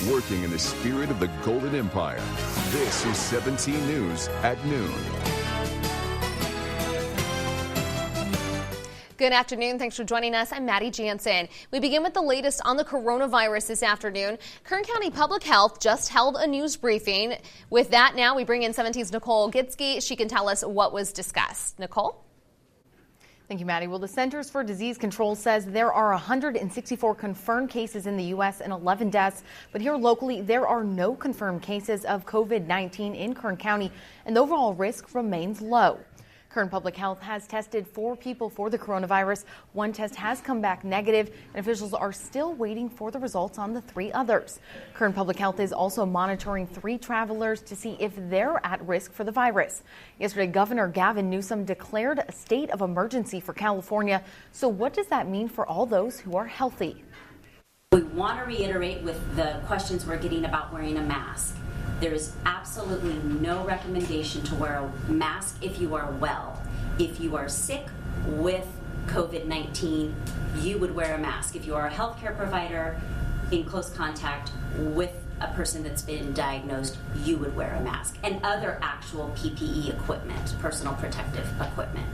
working in the spirit of the Golden Empire. This is 17 News at noon. Good afternoon. Thanks for joining us. I'm Maddie Jansen. We begin with the latest on the coronavirus this afternoon. Kern County Public Health just held a news briefing. With that, now we bring in 17's Nicole Gitsky. She can tell us what was discussed. Nicole? Thank you, Maddie. Well, the Centers for Disease Control says there are 164 confirmed cases in the U.S. and 11 deaths. But here locally, there are no confirmed cases of COVID-19 in Kern County, and the overall risk remains low. Kern Public Health has tested 4 people for the coronavirus. 1 test has come back negative, and officials are still waiting for the results on the 3 others. Kern Public Health is also monitoring 3 travelers to see if they're at risk for the virus. Yesterday, Governor Gavin Newsom declared a state of emergency for California. So what does that mean for all those who are healthy? We want to reiterate with the questions we're getting about wearing a mask. There is absolutely no recommendation to wear a mask if you are well. If you are sick with COVID-19, you would wear a mask. If you are a healthcare provider in close contact with a person that's been diagnosed, you would wear a mask and other actual PPE equipment, personal protective equipment.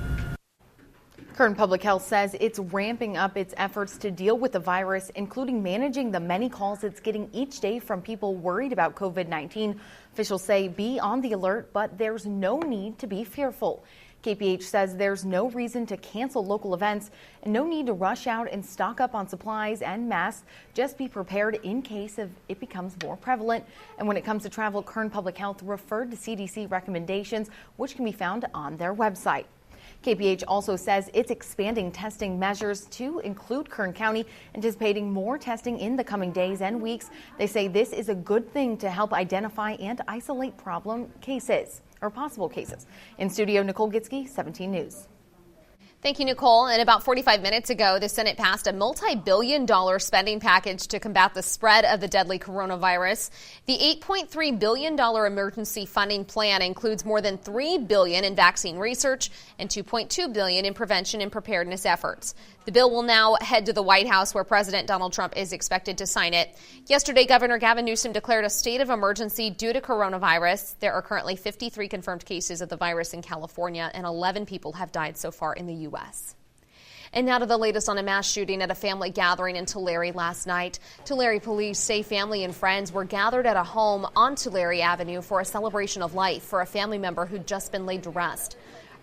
Kern Public Health says it's ramping up its efforts to deal with the virus, including managing the many calls it's getting each day from people worried about COVID-19. Officials say be on the alert, but there's no need to be fearful. KPH says there's no reason to cancel local events and no need to rush out and stock up on supplies and masks. Just be prepared in case it becomes more prevalent. And when it comes to travel, Kern Public Health referred to CDC recommendations, which can be found on their website. KPH also says it's expanding testing measures to include Kern County, anticipating more testing in the coming days and weeks. They say this is a good thing to help identify and isolate problem cases or possible cases. In studio, Nicole Gitsky, 17 News. Thank you, Nicole. And about 45 minutes ago, the Senate passed a multi-billion-dollar spending package to combat the spread of the deadly coronavirus. The $8.3 billion emergency funding plan includes more than $3 billion in vaccine research and $2.2 billion in prevention and preparedness efforts. The bill will now head to the White House, where President Donald Trump is expected to sign it. Yesterday, Governor Gavin Newsom declared a state of emergency due to coronavirus. There are currently 53 confirmed cases of the virus in California, and 11 people have died so far in the U.S. And now to the latest on a mass shooting at a family gathering in Tulare last night. Tulare police say family and friends were gathered at a home on Tulare Avenue for a celebration of life for a family member who'd just been laid to rest.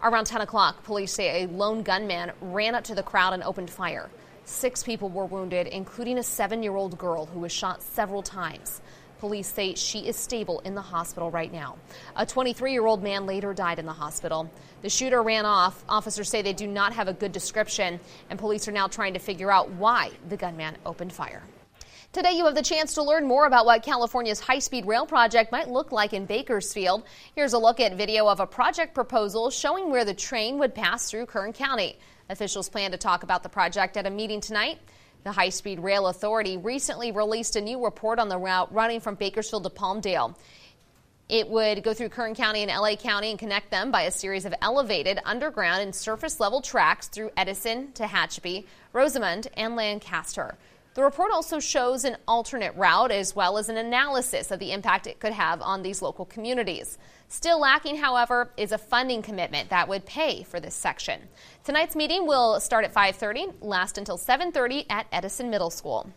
Around 10 o'clock, police say a lone gunman ran up to the crowd and opened fire. 6 people were wounded, including a 7-year-old girl who was shot several times. Police say she is stable in the hospital right now. A 23-year-old man later died in the hospital. The shooter ran off. Officers say they do not have a good description, and police are now trying to figure out why the gunman opened fire. Today, you have the chance to learn more about what California's high-speed rail project might look like in Bakersfield. Here's a look at video of a project proposal showing where the train would pass through Kern County. Officials plan to talk about the project at a meeting tonight. The High-Speed Rail Authority recently released a new report on the route running from Bakersfield to Palmdale. It would go through Kern County and LA County and connect them by a series of elevated underground and surface level tracks through Edison, Tehachapi, Rosamond, and Lancaster. The report also shows an alternate route as well as an analysis of the impact it could have on these local communities. Still lacking, however, is a funding commitment that would pay for this section. Tonight's meeting will start at 5:30, last until 7:30 at Edison Middle School.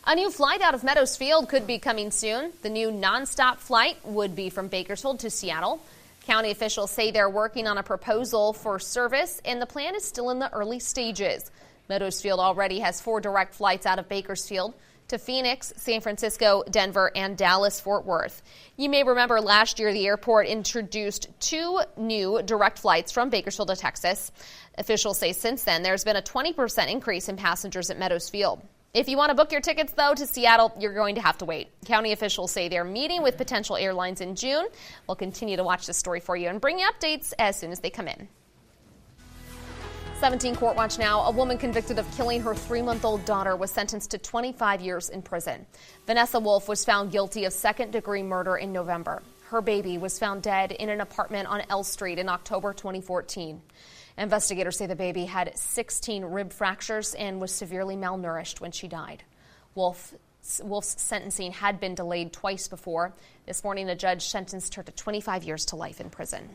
A new flight out of Meadowsfield could be coming soon. The new nonstop flight would be from Bakersfield to Seattle. County officials say they're working on a proposal for service, and the plan is still in the early stages. Meadowsfield already has 4 direct flights out of Bakersfield to Phoenix, San Francisco, Denver, and Dallas-Fort Worth. You may remember last year the airport introduced 2 new direct flights from Bakersfield to Texas. Officials say since then there's been a 20% increase in passengers at Meadowsfield. If you want to book your tickets, though, to Seattle, you're going to have to wait. County officials say they're meeting with potential airlines in June. We'll continue to watch this story for you and bring you updates as soon as they come in. 17 Court Watch now. A woman convicted of killing her 3-month-old daughter was sentenced to 25 years in prison. Vanessa Wolf was found guilty of second-degree murder in November. Her baby was found dead in an apartment on L Street in October 2014. Investigators say the baby had 16 rib fractures and was severely malnourished when she died. Wolf Wolf's sentencing had been delayed twice before. This morning, a judge sentenced her to 25 years to life in prison.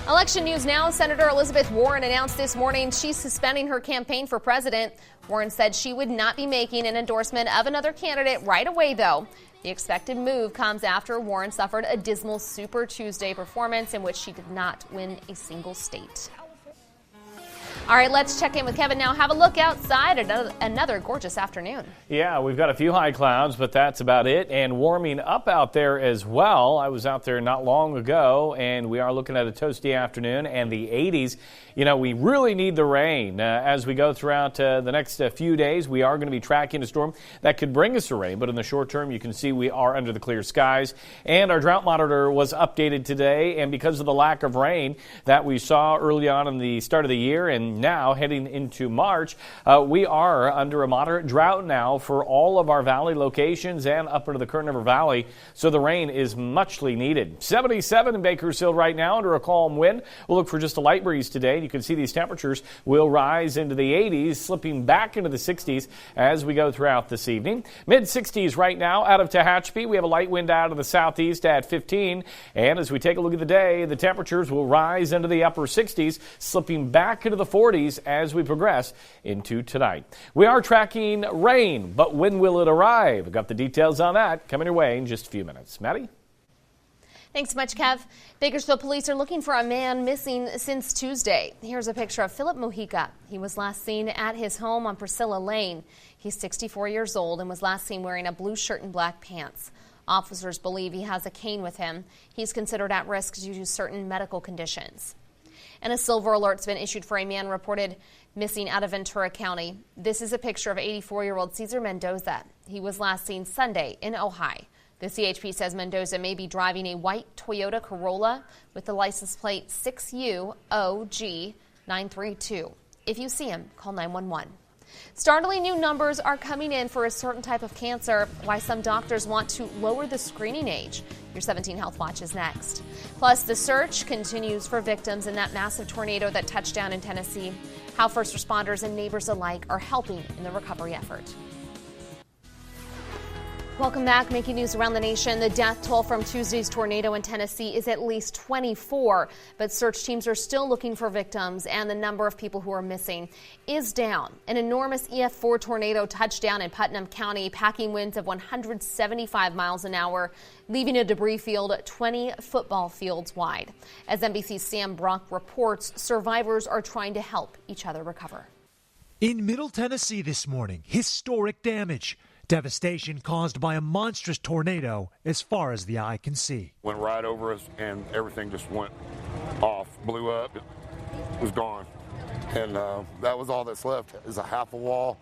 Election news now. Senator Elizabeth Warren announced this morning she's suspending her campaign for president. Warren said she would not be making an endorsement of another candidate right away, though. The expected move comes after Warren suffered a dismal Super Tuesday performance in which she did not win a single state. All right, let's check in with Kevin now. Have a look outside. Another gorgeous afternoon. Yeah, we've got a few high clouds, but that's about it. And warming up out there as well. I was out there not long ago, and we are looking at a toasty afternoon and the 80s. You know, we really need the rain as we go throughout the next few days. We are going to be tracking a storm that could bring us a rain, but in the short term, you can see we are under the clear skies. And our drought monitor was updated today, and because of the lack of rain that we saw early on in the start of the year and now heading into March, we are under a moderate drought now for all of our valley locations and up into the Kern River Valley, so the rain is muchly needed. 77 in Bakersfield right now under a calm wind. We'll look for just a light breeze today. You can see these temperatures will rise into the 80s, slipping back into the 60s as we go throughout this evening. Mid-60s right now out of Tehachapi. We have a light wind out of the southeast at 15. And as we take a look at the day, the temperatures will rise into the upper 60s, slipping back into the 40s as we progress into tonight. We are tracking rain, but when will it arrive? We've got the details on that coming your way in just a few minutes. Maddie? Thanks so much, Kev. Bakersfield police are looking for a man missing since Tuesday. Here's a picture of Philip Mojica. He was last seen at his home on Priscilla Lane. He's 64 years old and was last seen wearing a blue shirt and black pants. Officers believe he has a cane with him. He's considered at risk due to certain medical conditions. And a silver alert's been issued for a man reported missing out of Ventura County. This is a picture of 84-year-old Cesar Mendoza. He was last seen Sunday in Ojai. The CHP says Mendoza may be driving a white Toyota Corolla with the license plate 6UOG932. If you see him, call 911. Startling new numbers are coming in for a certain type of cancer, why some doctors want to lower the screening age. Your 17 Health Watch is next. Plus, the search continues for victims in that massive tornado that touched down in Tennessee. How first responders and neighbors alike are helping in the recovery effort. Welcome back. Making news around the nation. The death toll from Tuesday's tornado in Tennessee is at least 24, but search teams are still looking for victims, and the number of people who are missing is down. An enormous EF4 tornado touched down in Putnam County, packing winds of 175 miles an hour, leaving a debris field 20 football fields wide. As NBC's Sam Brock reports, survivors are trying to help each other recover. In Middle Tennessee this morning, historic damage. Devastation caused by a monstrous tornado as far as the eye can see. Went right over us and everything just went off, blew up, it was gone. And that was all that's left is a half a wall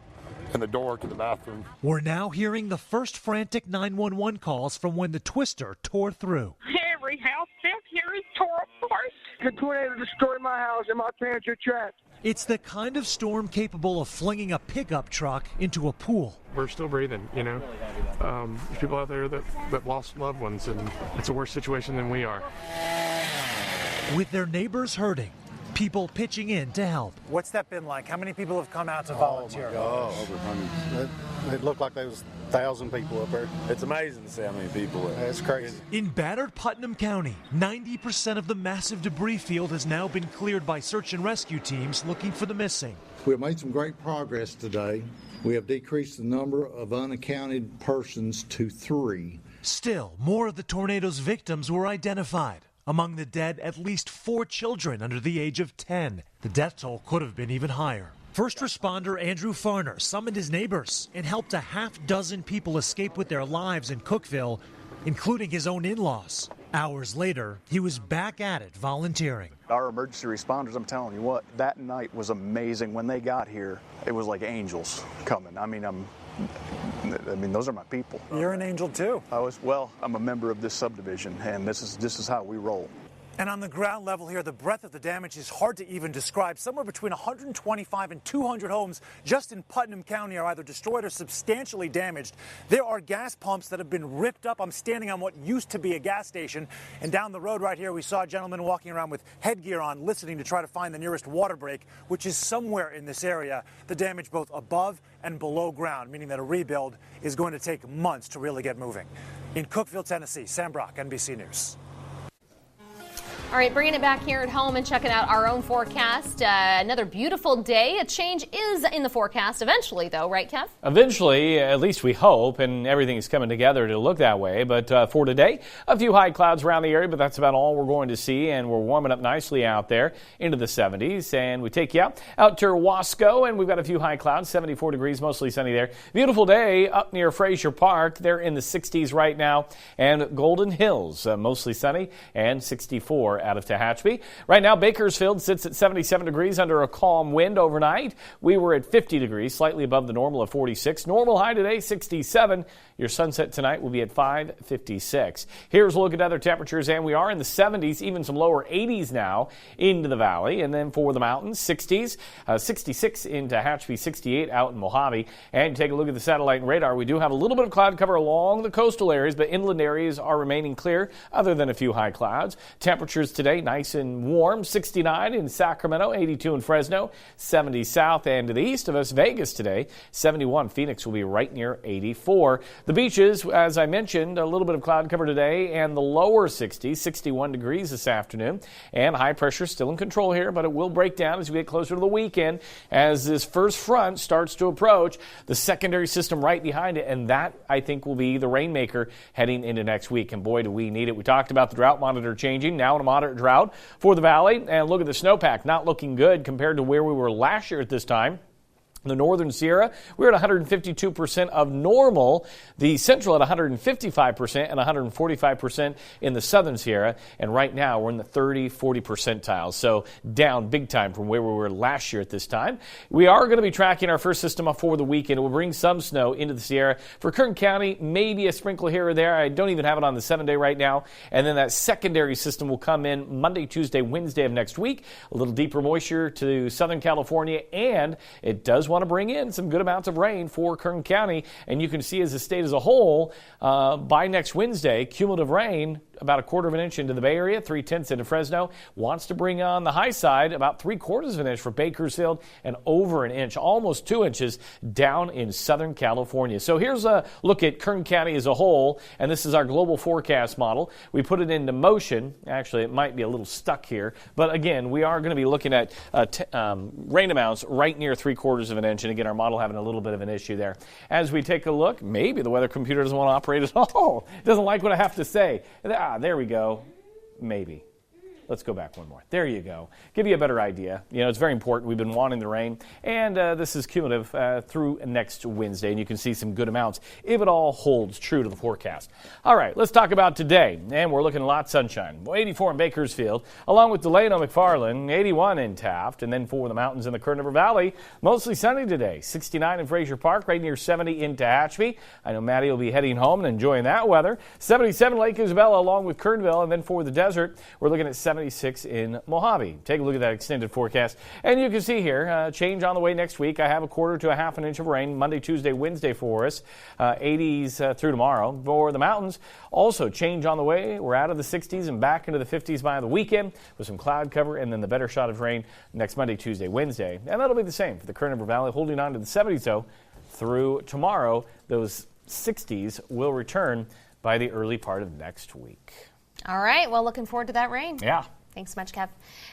and the door to the bathroom. We're now hearing the first frantic 911 calls from when the twister tore through. Every house out here is tore apart. The tornado destroyed my house and my parents are trapped. It's the kind of storm capable of flinging a pickup truck into a pool. We're still breathing, you know. There's people out there that lost loved ones, and it's a worse situation than we are. With their neighbors hurting, people pitching in to help. What's that been like? How many people have come out to volunteer? Oh, over hundreds. It looked like there was 1,000 people up there. It's amazing to see how many people. It's crazy. In battered Putnam County, 90% of the massive debris field has now been cleared by search and rescue teams looking for the missing. We have made some great progress today. We have decreased the number of unaccounted persons to 3. Still, more of the tornado's victims were identified. Among the dead, at least 4 children under the age of 10. The death toll could have been even higher. First responder Andrew Farner summoned his neighbors and helped a half-dozen people escape with their lives in Cookeville, including his own in-laws. Hours later, he was back at it volunteering. Our emergency responders, I'm telling you what, that night was amazing. When they got here, it was like angels coming. I mean, those are my people. You're an angel too. I'm a member of this subdivision, and this is how we roll. And on the ground level here, the breadth of the damage is hard to even describe. Somewhere between 125 and 200 homes just in Putnam County are either destroyed or substantially damaged. There are gas pumps that have been ripped up. I'm standing on what used to be a gas station. And down the road right here, we saw a gentleman walking around with headgear on, listening to try to find the nearest water break, which is somewhere in this area. The damage both above and below ground, meaning that a rebuild is going to take months to really get moving. In Cookeville, Tennessee, Sam Brock, NBC News. All right, bringing it back here at home and checking out our own forecast. Another beautiful day. A change is in the forecast eventually, though, right, Kev? Eventually, at least we hope, and everything is coming together to look that way. But for today, a few high clouds around the area, but that's about all we're going to see. And we're warming up nicely out there into the 70s. And we take you out to Wasco, and we've got a few high clouds, 74 degrees, mostly sunny there. Beautiful day up near Frazier Park. They're in the 60s right now. And Golden Hills, mostly sunny, and 64 out of Tehachapi. Right now, Bakersfield sits at 77 degrees under a calm wind overnight. We were at 50 degrees, slightly above the normal of 46. Normal high today, 67. Your sunset tonight will be at 5:56. Here's a look at other temperatures, and we are in the 70s, even some lower 80s now into the valley. And then for the mountains, 60s, 66 in Tehachapi, 68 out in Mojave. And take a look at the satellite and radar. We do have a little bit of cloud cover along the coastal areas, but inland areas are remaining clear, other than a few high clouds. Temperatures today, nice and warm, 69 in Sacramento, 82 in Fresno, 70 south and to the east of us. Vegas today, 71. Phoenix will be right near 84. The beaches, as I mentioned, a little bit of cloud cover today and the lower 60s, 61 degrees this afternoon. And high pressure still in control here, but it will break down as we get closer to the weekend as this first front starts to approach the secondary system right behind it. And that, I think, will be the rainmaker heading into next week. And boy, do we need it. We talked about the drought monitor changing, now in a moderate drought for the valley. And look at the snowpack, not looking good compared to where we were last year at this time. The northern Sierra, we're at 152% of normal. The central at 155% and 145% in the southern Sierra. And right now we're in the 30-40 percentiles. So down big time from where we were last year at this time. We are going to be tracking our first system up for the weekend. It will bring some snow into the Sierra. For Kern County, maybe a sprinkle here or there. I don't even have it on the 7-day right now. And then that secondary system will come in Monday, Tuesday, Wednesday of next week. A little deeper moisture to Southern California, and it does want to bring in some good amounts of rain for Kern County. And you can see as a state as a whole, by next Wednesday, cumulative rain about 1/4 of an inch into the Bay Area, 3/10 into Fresno. Wants to bring on the high side about 3/4 of an inch for Bakersfield and over an inch, almost 2 inches down in Southern California. So here's a look at Kern County as a whole, and this is our global forecast model. We put it into motion. Actually, it might be a little stuck here, but again, we are going to be looking at rain amounts right near 3/4 of an inch, and again, our model having a little bit of an issue there. As we take a look, maybe the weather computer doesn't want to operate at all. It doesn't like what I have to say. There we go. Maybe. Let's go back one more. There you go. Give you a better idea. You know, it's very important. We've been wanting the rain, and this is cumulative through next Wednesday, and you can see some good amounts if it all holds true to the forecast. All right, let's talk about today, and we're looking at a lot of sunshine. 84 in Bakersfield, along with Delano, McFarland, 81 in Taft, and then for the mountains in the Kern River Valley, mostly sunny today. 69 in Frazier Park, right near 70 in Tehachapi. I know Maddie will be heading home and enjoying that weather. 77 Lake Isabella, along with Kernville, and then for the desert, we're looking at 76 in Mojave. Take a look at that extended forecast. And you can see here, change on the way next week. I have 1/4 to 1/2 inch of rain Monday, Tuesday, Wednesday for us. 80s through tomorrow. For the mountains, also change on the way. We're out of the 60s and back into the 50s by the weekend with some cloud cover and then the better shot of rain next Monday, Tuesday, Wednesday. And that'll be the same for the Kern River Valley, holding on to the 70s, though, through tomorrow. Those 60s will return by the early part of next week. All right. Well, looking forward to that rain. Yeah. Thanks so much, Kev.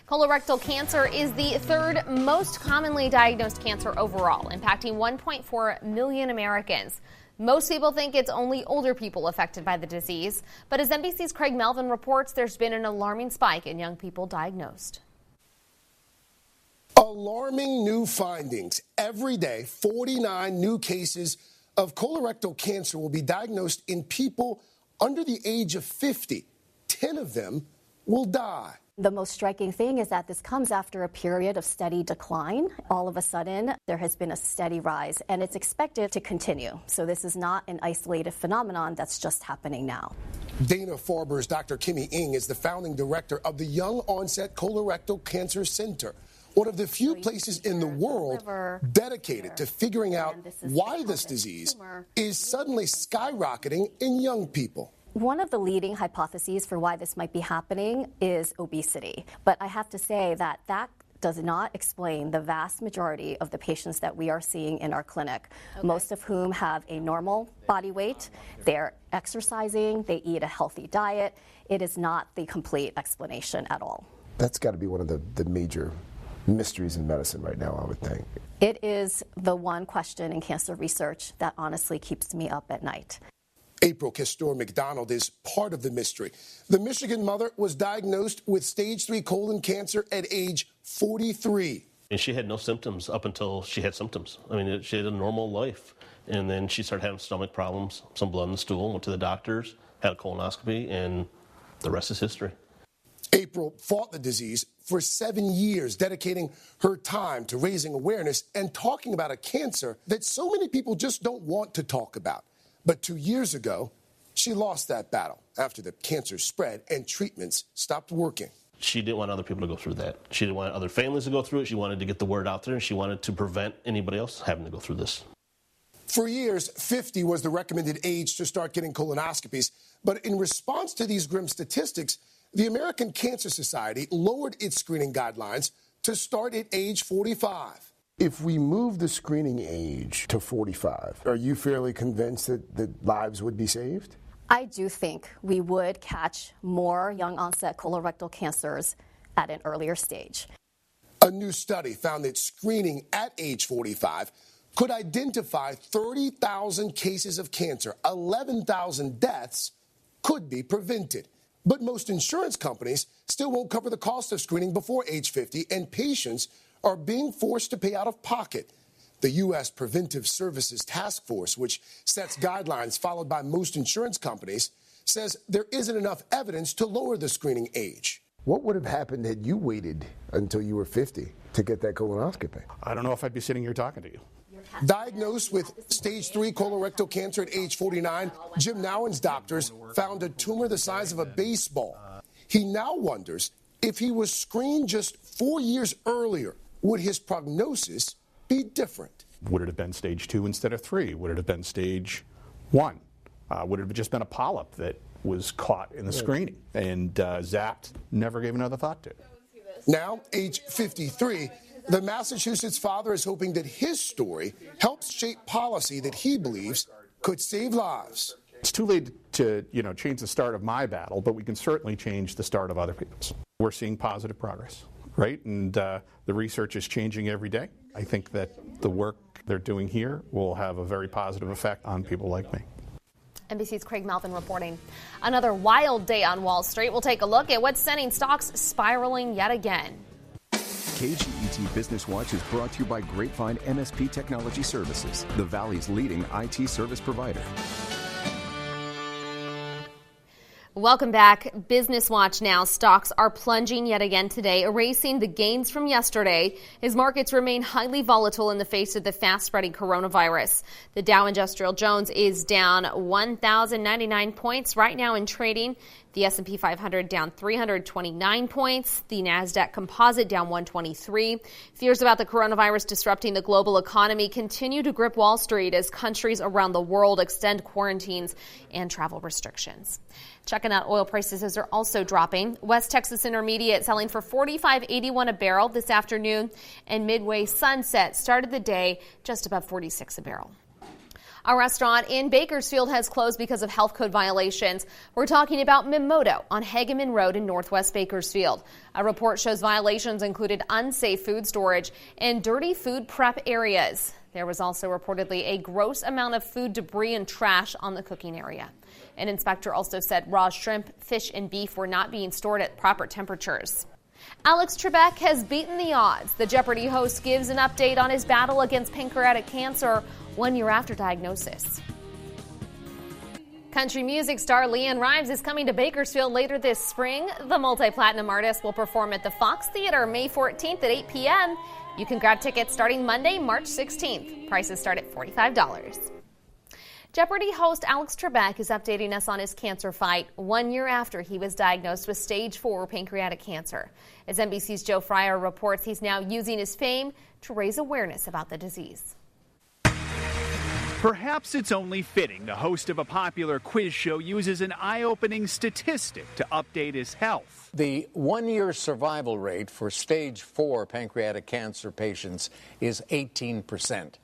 Colorectal cancer is the 3rd most commonly diagnosed cancer overall, impacting 1.4 million Americans. Most people think it's only older people affected by the disease, but as NBC's Craig Melvin reports, there's been an alarming spike in young people diagnosed. Alarming new findings. Every day, 49 new cases of colorectal cancer will be diagnosed in people under the age of 50. 10 of them will die. The most striking thing is that this comes after a period of steady decline. All of a sudden, there has been a steady rise, and it's expected to continue. So this is not an isolated phenomenon that's just happening now. Dana-Farber's Dr. Kimmy Ng is the founding director of the Young Onset Colorectal Cancer Center, one of the few places in the world dedicated to figuring out why this disease is suddenly skyrocketing in young people. One of the leading hypotheses for why this might be happening is obesity. But I have to say that does not explain the vast majority of the patients that we are seeing in our clinic, most of whom have a normal body weight, they're exercising, they eat a healthy diet. It is not the complete explanation at all. That's got to be one of the major mysteries in medicine right now, I would think. It is the one question in cancer research that honestly keeps me up at night. April Castor McDonald is part of the mystery. The Michigan mother was diagnosed with stage 3 colon cancer at age 43. And she had no symptoms up until she had symptoms. I mean, she had a normal life. And then she started having stomach problems, some blood in the stool, went to the doctors, had a colonoscopy, and the rest is history. April fought the disease for 7 years, dedicating her time to raising awareness and talking about a cancer that so many people just don't want to talk about. But 2 years ago, she lost that battle after the cancer spread and treatments stopped working. She didn't want other people to go through that. She didn't want other families to go through it. She wanted to get the word out there, and she wanted to prevent anybody else having to go through this. For years, 50 was the recommended age to start getting colonoscopies. But in response to these grim statistics, the American Cancer Society lowered its screening guidelines to start at age 45. If we move the screening age to 45, are you fairly convinced that lives would be saved? I do think we would catch more young onset colorectal cancers at an earlier stage. A new study found that screening at age 45 could identify 30,000 cases of cancer. 11,000 deaths could be prevented. But most insurance companies still won't cover the cost of screening before age 50, and patients are being forced to pay out of pocket. The U.S. Preventive Services Task Force, which sets guidelines followed by most insurance companies, says there isn't enough evidence to lower the screening age. What would have happened had you waited until you were 50 to get that colonoscopy? I don't know if I'd be sitting here talking to you. Diagnosed with stage 3 colorectal cancer at age 49, Jim Nowen's doctors found a tumor the size of a baseball. He now wonders if he was screened just 4 years earlier, would his prognosis be different? Would it have been stage 2 instead of 3? Would it have been stage 1? Would it have just been a polyp that was caught in the screening and zapped, never gave another thought to? Now, age 53, the Massachusetts father is hoping that his story helps shape policy that he believes could save lives. It's too late to, change the start of my battle, but we can certainly change the start of other people's. We're seeing positive progress, right? And the research is changing every day. I think that the work they're doing here will have a very positive effect on people like me. NBC's Craig Melvin reporting. Another wild day on Wall Street. We'll take a look at what's sending stocks spiraling yet again. KGET Business Watch is brought to you by Grapevine MSP Technology Services, the Valley's leading IT service provider. Welcome back. Business Watch now. Stocks are plunging yet again today, erasing the gains from yesterday as markets remain highly volatile in the face of the fast-spreading coronavirus. The Dow Industrial Jones is down 1,099 points right now in trading. The S&P 500 down 329 points. The NASDAQ Composite down 123. Fears about the coronavirus disrupting the global economy continue to grip Wall Street as countries around the world extend quarantines and travel restrictions. Checking out oil prices as they're also dropping. West Texas Intermediate selling for $45.81 a barrel this afternoon, and Midway Sunset started the day just above $46 a barrel. A restaurant in Bakersfield has closed because of health code violations. We're talking about Mimoto on Hageman Road in Northwest Bakersfield. A report shows violations included unsafe food storage and dirty food prep areas. There was also reportedly a gross amount of food debris and trash on the cooking area. An inspector also said raw shrimp, fish, and beef were not being stored at proper temperatures. Alex Trebek has beaten the odds. The Jeopardy host gives an update on his battle against pancreatic cancer 1 year after diagnosis. Country music star LeAnn Rimes is coming to Bakersfield later this spring. The multi-platinum artist will perform at the Fox Theater May 14th at 8 p.m. You can grab tickets starting Monday, March 16th. Prices start at $45. Jeopardy host Alex Trebek is updating us on his cancer fight 1 year after he was diagnosed with stage 4 pancreatic cancer. As NBC's Joe Fryer reports, he's now using his fame to raise awareness about the disease. Perhaps it's only fitting the host of a popular quiz show uses an eye-opening statistic to update his health. The 1-year survival rate for stage 4 pancreatic cancer patients is 18%.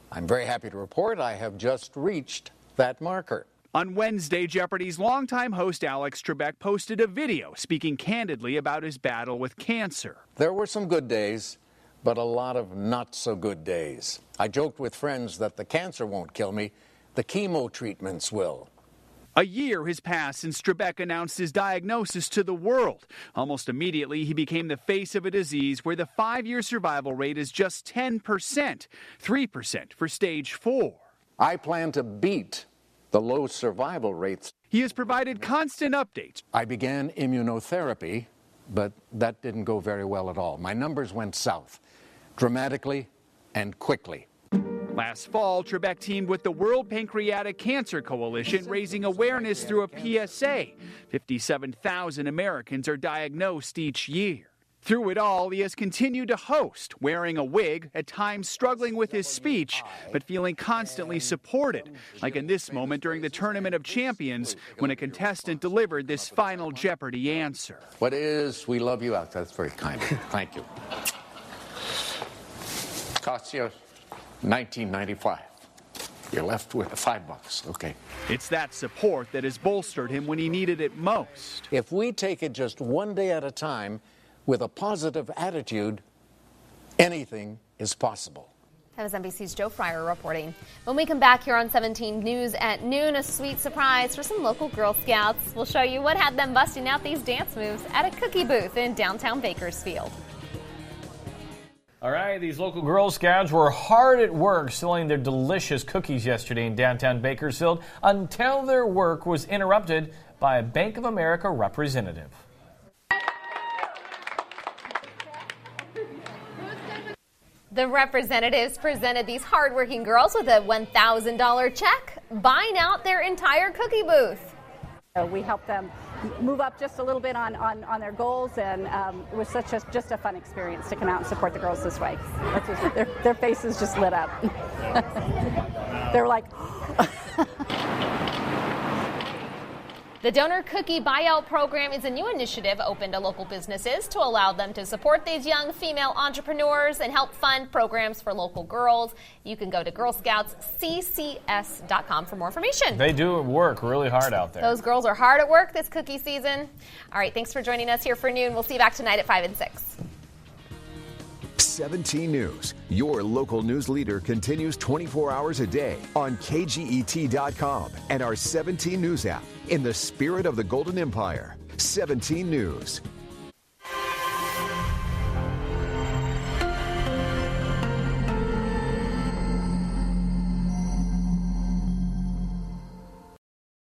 I'm very happy to report I have just reached that marker. On Wednesday, Jeopardy's longtime host Alex Trebek posted a video speaking candidly about his battle with cancer. There were some good days, but a lot of not so good days. I joked with friends that the cancer won't kill me, the chemo treatments will. A year has passed since Trebek announced his diagnosis to the world. Almost immediately, he became the face of a disease where the 5-year survival rate is just 10%, 3% for stage 4. I plan to beat the low survival rates. He has provided constant updates. I began immunotherapy, but that didn't go very well at all. My numbers went south, dramatically and quickly. Last fall, Trebek teamed with the World Pancreatic Cancer Coalition, raising awareness through a PSA. 57,000 Americans are diagnosed each year. Through it all, he has continued to host, wearing a wig, at times struggling with his speech, but feeling constantly supported, like in this moment during the Tournament of Champions, when a contestant delivered this final Jeopardy answer. What is, we love you out. That's very kind. Thank you. Costs you $19.95. You're left with $5. Okay. It's that support that has bolstered him when he needed it most. If we take it just one day at a time with a positive attitude, anything is possible. That was NBC's Joe Fryer reporting. When we come back here on 17 News at noon, a sweet surprise for some local Girl Scouts. We'll show you what had them busting out these dance moves at a cookie booth in downtown Bakersfield. All right, these local Girl Scouts were hard at work selling their delicious cookies yesterday in downtown Bakersfield until their work was interrupted by a Bank of America representative. The representatives presented these hardworking girls with a $1,000 check, buying out their entire cookie booth. We helped them move up just a little bit on their goals, and it was just a fun experience to come out and support the girls this way. Their faces just lit up. They were like, The Donor Cookie Buyout Program is a new initiative open to local businesses to allow them to support these young female entrepreneurs and help fund programs for local girls. You can go to girlscoutsccs.com for more information. They do work really hard out there. Those girls are hard at work this cookie season. All right, thanks for joining us here for noon. We'll see you back tonight at 5 and 6. 17 News, your local news leader, continues 24 hours a day on KGET.com and our 17 News app. In the spirit of the Golden Empire, 17 News.